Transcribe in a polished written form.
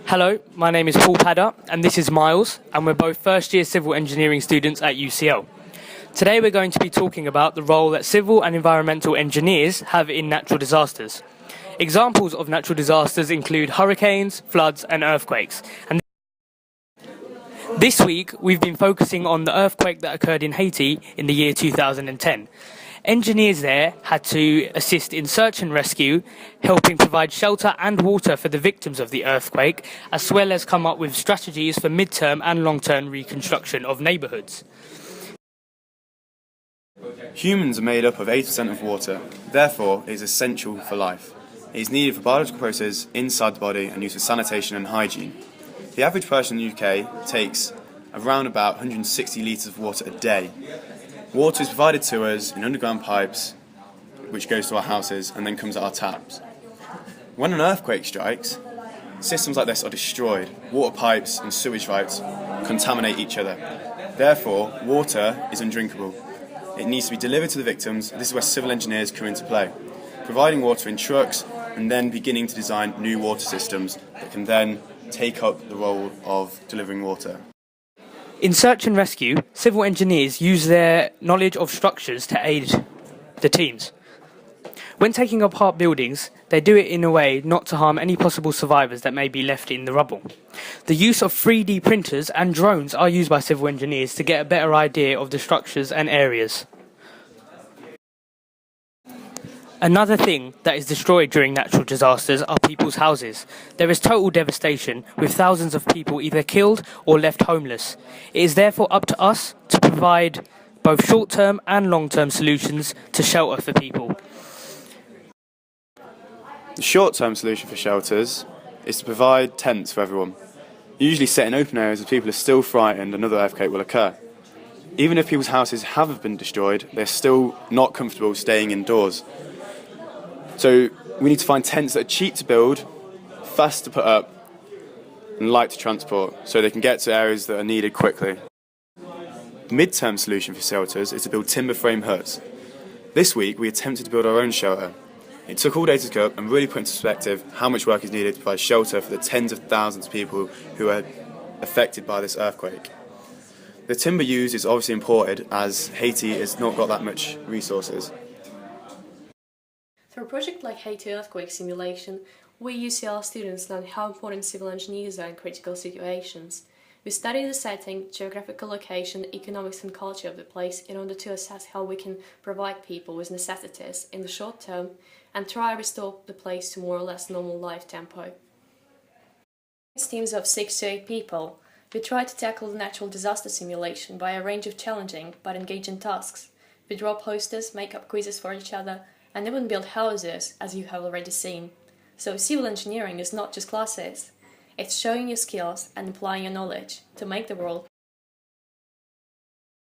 Hello, my name is Paul Padder and this is Miles, and we're both first year civil engineering students at UCL. Today we're going to be talking about the role that civil and environmental engineers have in natural disasters. Examples of natural disasters include hurricanes, floods and earthquakes. And this week we've been focusing on the earthquake that occurred in Haiti in the year 2010. Engineers there had to assist in search and rescue, helping provide shelter and water for the victims of the earthquake, as well as come up with strategies for mid-term and long-term reconstruction of neighbourhoods. Humans are made up of 80% of water, therefore it is essential for life. It is needed for biological processes inside the body and used for sanitation and hygiene. The average person in the UK takes around about 160 litres of water a day. Water is provided to us in underground pipes, which goes to our houses and then comes at our taps. When an earthquake strikes, systems like this are destroyed. Water pipes and sewage pipes contaminate each other. Therefore, water is undrinkable. It needs to be delivered to the victims. This is where civil engineers come into play, providing water in trucks and then beginning to design new water systems that can then take up the role of delivering water. In search and rescue, civil engineers use their knowledge of structures to aid the teams. When taking apart buildings, they do it in a way not to harm any possible survivors that may be left in the rubble. The use of 3D printers and drones are used by civil engineers to get a better idea of the structures and areas. Another thing that is destroyed during natural disasters are people's houses. There is total devastation, with thousands of people either killed or left homeless. It is therefore up to us to provide both short-term and long-term solutions to shelter for people. The short-term solution for shelters is to provide tents for everyone, usually set in open areas as people are still frightened another earthquake will occur. Even if people's houses have been destroyed, they're still not comfortable staying indoors. So we need to find tents that are cheap to build, fast to put up, and light to transport, so they can get to areas that are needed quickly. The mid-term solution for shelters is to build timber frame huts. This week we attempted to build our own shelter. It took all day to cook and really put into perspective how much work is needed to provide shelter for the tens of thousands of people who are affected by this earthquake. The timber used is obviously imported, as Haiti has not got that much resources. Through a project like Haiti earthquake simulation, we UCL students learn how important civil engineers are in critical situations. We study the setting, geographical location, economics and culture of the place in order to assess how we can provide people with necessities in the short term and try to restore the place to more or less normal life tempo. It's teams of 6 to 8 people. We try to tackle the natural disaster simulation by a range of challenging but engaging tasks. We draw posters, make up quizzes for each other, and even build houses, as you have already seen. So civil engineering is not just classes. It's showing your skills and applying your knowledge to make the world